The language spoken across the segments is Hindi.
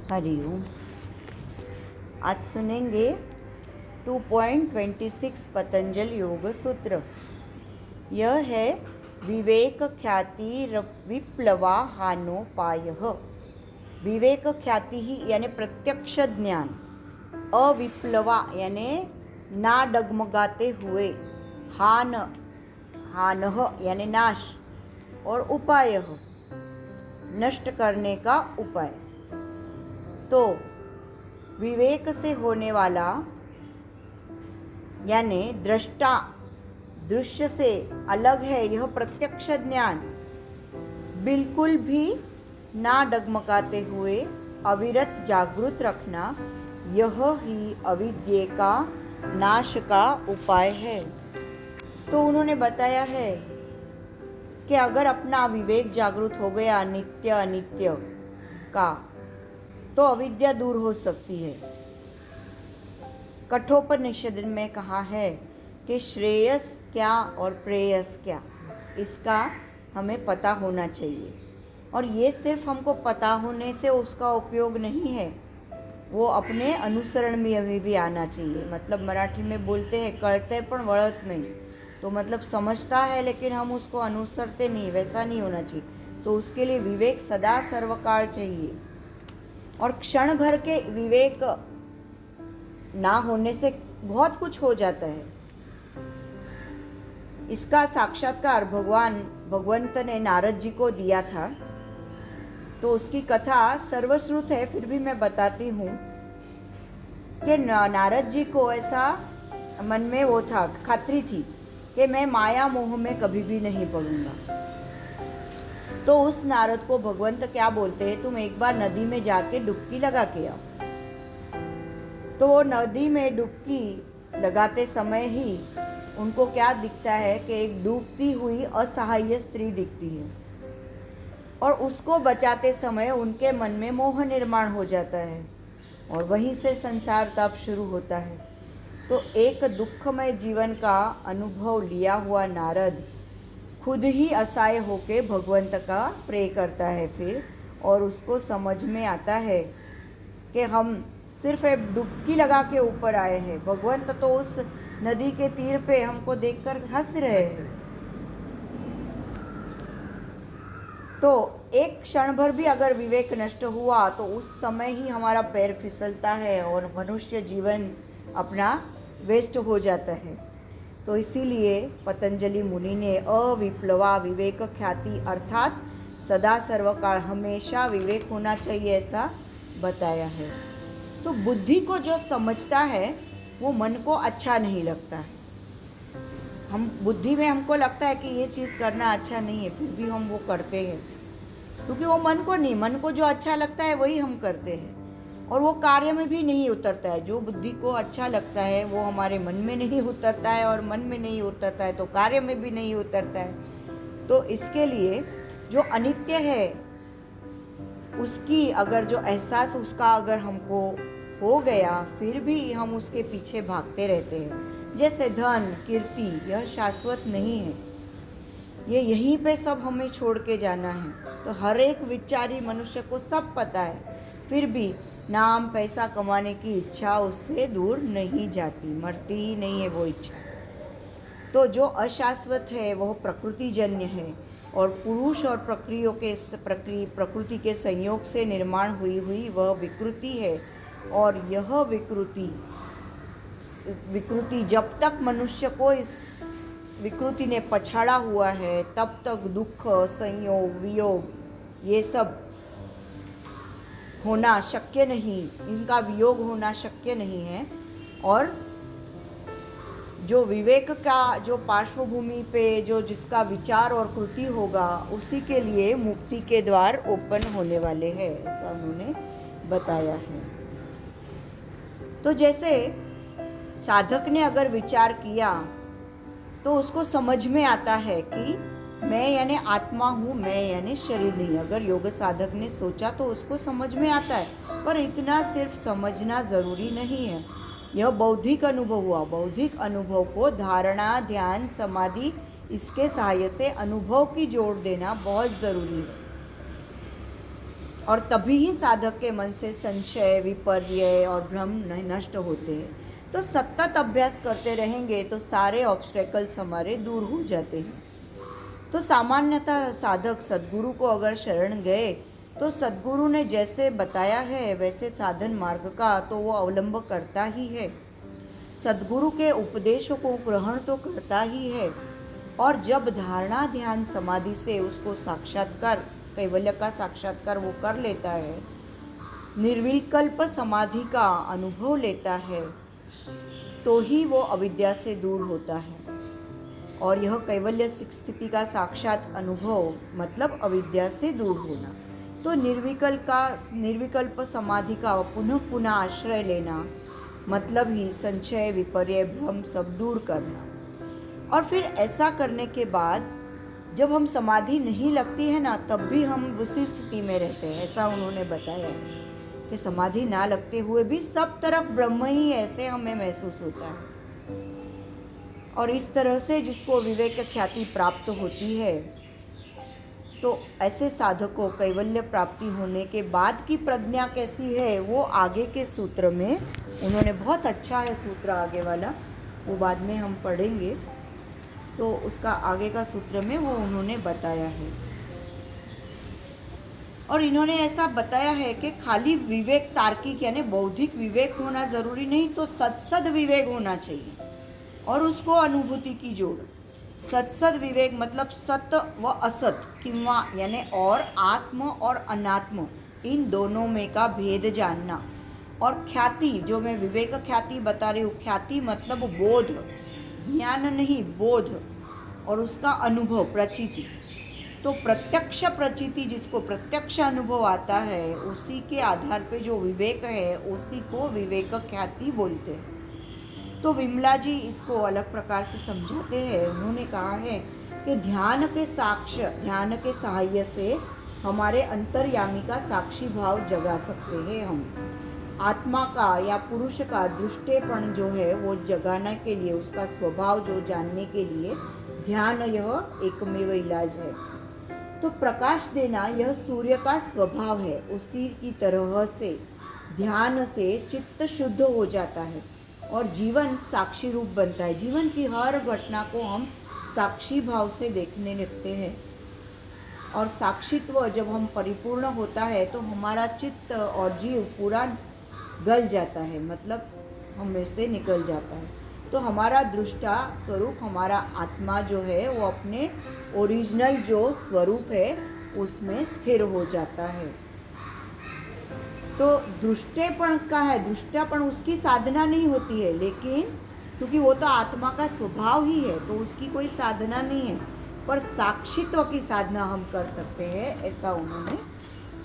हरिओम। आज सुनेंगे 2.26 पतंजलि योग सूत्र। यह है विवेक ख्याति विप्लवाहानोपायः। विवेक ख्याति ही यानी प्रत्यक्ष ज्ञान, अविप्लवा यानी ना डगमगाते हुए, हानः यानी नाश, और उपाय नष्ट करने का उपाय। तो विवेक से होने वाला यानी दृष्टा, दृश्य से अलग है यह प्रत्यक्ष ज्ञान, बिल्कुल भी ना डगमगाते हुए अविरत जागृत रखना, यह ही अविद्या का नाश का उपाय है। तो उन्होंने बताया है कि अगर अपना विवेक जागृत हो गया नित्य अनित्य का, तो अविद्या दूर हो सकती है। कठोपनिषद में कहा है कि श्रेयस क्या और प्रेयस क्या, इसका हमें पता होना चाहिए। और ये सिर्फ हमको पता होने से उसका उपयोग नहीं है, वो अपने अनुसरण में भी आना चाहिए। मतलब मराठी में बोलते हैं करते पण वळत नहीं, तो मतलब समझता है लेकिन हम उसको अनुसरते नहीं, वैसा नहीं होना चाहिए। तो उसके लिए विवेक सदा सर्वकाल चाहिए। और क्षण भर के विवेक ना होने से बहुत कुछ हो जाता है। इसका साक्षात्कार भगवंत ने नारद जी को दिया था। तो उसकी कथा सर्वश्रुत है, फिर भी मैं बताती हूँ कि नारद जी को ऐसा मन में वो था, खात्री थी कि मैं माया मोह में कभी भी नहीं पड़ूंगा। तो उस नारद को भगवंत क्या बोलते हैं, तुम एक बार नदी में जाके डुबकी लगा के आओ। तो वो नदी में डुबकी लगाते समय ही उनको क्या दिखता है कि एक डूबती हुई असहाय स्त्री दिखती है, और उसको बचाते समय उनके मन में मोह निर्माण हो जाता है, और वहीं से संसार ताप शुरू होता है। तो एक दुखमय जीवन का अनुभव लिया हुआ नारद खुद ही असहाय होके भगवंत का प्रे करता है फिर, और उसको समझ में आता है कि हम सिर्फ एक डुबकी लगा के ऊपर आए हैं, भगवंत तो उस नदी के तीर पे हमको देखकर हंस रहे हैं। तो एक क्षण भर भी अगर विवेक नष्ट हुआ तो उस समय ही हमारा पैर फिसलता है और मनुष्य जीवन अपना वेस्ट हो जाता है। तो इसीलिए पतंजलि मुनि ने अविप्लवा विवेक ख्याति अर्थात सदा सर्वकाल हमेशा विवेक होना चाहिए ऐसा बताया है। तो बुद्धि को जो समझता है वो मन को अच्छा नहीं लगता है। हम बुद्धि में हमको लगता है कि ये चीज़ करना अच्छा नहीं है, फिर भी हम वो करते हैं, क्योंकि वो मन को नहीं, मन को जो अच्छा लगता है वही हम करते हैं, और वो कार्य में भी नहीं उतरता है। जो बुद्धि को अच्छा लगता है वो हमारे मन में नहीं उतरता है, और मन में नहीं उतरता है तो कार्य में भी नहीं उतरता है। तो इसके लिए जो अनित्य है उसकी अगर जो एहसास उसका अगर हमको हो गया, फिर भी हम उसके पीछे भागते रहते हैं। जैसे धन कीर्ति, यह शाश्वत नहीं है, ये यहीं पे सब हमें छोड़ के जाना है। तो हर एक विचारी मनुष्य को सब पता है, फिर भी नाम पैसा कमाने की इच्छा उससे दूर नहीं जाती, मरती ही नहीं है वो इच्छा। तो जो अशाश्वत है वह प्रकृतिजन्य है, और पुरुष और प्रकृति के संयोग से निर्माण हुई वह विकृति है। और यह विकृति जब तक मनुष्य को इस विकृति ने पछाड़ा हुआ है, तब तक दुख, संयोग, वियोग ये सब होना शक्य नहीं, इनका वियोग होना शक्य नहीं है। और जो विवेक का जो पार्श्वभूमि पे जो जिसका विचार और कृति होगा, उसी के लिए मुक्ति के द्वार ओपन होने वाले हैं, ऐसा उन्होंने बताया है। तो जैसे साधक ने अगर विचार किया तो उसको समझ में आता है कि मैं यानी आत्मा हूँ, मैं यानी शरीर नहीं। अगर योग साधक ने सोचा तो उसको समझ में आता है, पर इतना सिर्फ समझना ज़रूरी नहीं है। यह बौद्धिक अनुभव हुआ। बौद्धिक अनुभव को धारणा, ध्यान, समाधि, इसके सहायता से अनुभव की जोड़ देना बहुत ज़रूरी है। और तभी ही साधक के मन से संशय, विपर्य और भ्रम नष्ट होते हैं। तो सतत अभ्यास करते रहेंगे तो सारे ऑब्स्टेकल्स हमारे दूर हो जाते हैं। तो सामान्यतः साधक सद्गुरु को अगर शरण गए तो सद्गुरु ने जैसे बताया है वैसे साधन मार्ग का तो वो अवलंब करता ही है। सद्गुरु के उपदेशों को ग्रहण तो करता ही है, और जब धारणा ध्यान समाधि से उसको साक्षात्कार, कैवल्य का साक्षात्कार वो कर लेता है, निर्विकल्प समाधि का अनुभव लेता है, तो ही वो अविद्या से दूर होता है। और यह कैवल्य स्थिति का साक्षात अनुभव मतलब अविद्या से दूर होना। तो निर्विकल्प समाधि का पुनः पुनः आश्रय लेना मतलब ही संशय, विपर्य, भ्रम सब दूर करना। और फिर ऐसा करने के बाद जब हम समाधि नहीं लगती है ना, तब भी हम उसी स्थिति में रहते हैं। ऐसा उन्होंने बताया कि समाधि ना लगते हुए भी सब तरफ ब्रह्म ही ऐसे हमें महसूस होता है। और इस तरह से जिसको विवेक ख्याति प्राप्त होती है, तो ऐसे साधकों कैवल्य प्राप्ति होने के बाद की प्रज्ञा कैसी है वो आगे के सूत्र में उन्होंने, बहुत अच्छा है सूत्र आगे वाला, वो बाद में हम पढ़ेंगे, तो उसका आगे का सूत्र में वो उन्होंने बताया है। और इन्होंने ऐसा बताया है कि खाली विवेक तार्किक यानी बौद्धिक विवेक होना ज़रूरी नहीं, तो सत्सद विवेक होना चाहिए और उसको अनुभूति की जोड़। सत्सद विवेक मतलब सत व असत किंवा यानी और आत्म और अनात्म इन दोनों में का भेद जानना। और ख्याति, जो मैं विवेक ख्याति बता रही हूँ, ख्याति मतलब बोध, ज्ञान नहीं बोध, और उसका अनुभव प्रचिति। तो प्रत्यक्ष प्रचिति, जिसको प्रत्यक्ष अनुभव आता है, उसी के आधार पे जो विवेक है उसी को विवेक ख्याति बोलते हैं। तो विमला जी इसको अलग प्रकार से समझाते हैं। उन्होंने कहा है कि ध्यान के सहाय्य से हमारे अंतर्यामी का साक्षी भाव जगा सकते हैं हम। आत्मा का या पुरुष का दृष्टेपन जो है वो जगाने के लिए, उसका स्वभाव जो जानने के लिए ध्यान यह एकमेव इलाज है। तो प्रकाश देना यह सूर्य का स्वभाव है। उसी की तरह से ध्यान से चित्त शुद्ध हो जाता है और जीवन साक्षी रूप बनता है। जीवन की हर घटना को हम साक्षी भाव से देखने लगते हैं, और साक्षित्व जब हम परिपूर्ण होता है तो हमारा चित्त और जीव पूरा गल जाता है, मतलब हमें से निकल जाता है। तो हमारा दृष्टा स्वरूप, हमारा आत्मा जो है वो अपने ओरिजिनल जो स्वरूप है उसमें स्थिर हो जाता है। तो दृष्टेपण का है, दृष्टापन उसकी साधना नहीं होती है, लेकिन क्योंकि वो तो आत्मा का स्वभाव ही है तो उसकी कोई साधना नहीं है, पर साक्षित्व की साधना हम कर सकते हैं, ऐसा उन्होंने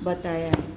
बताया है।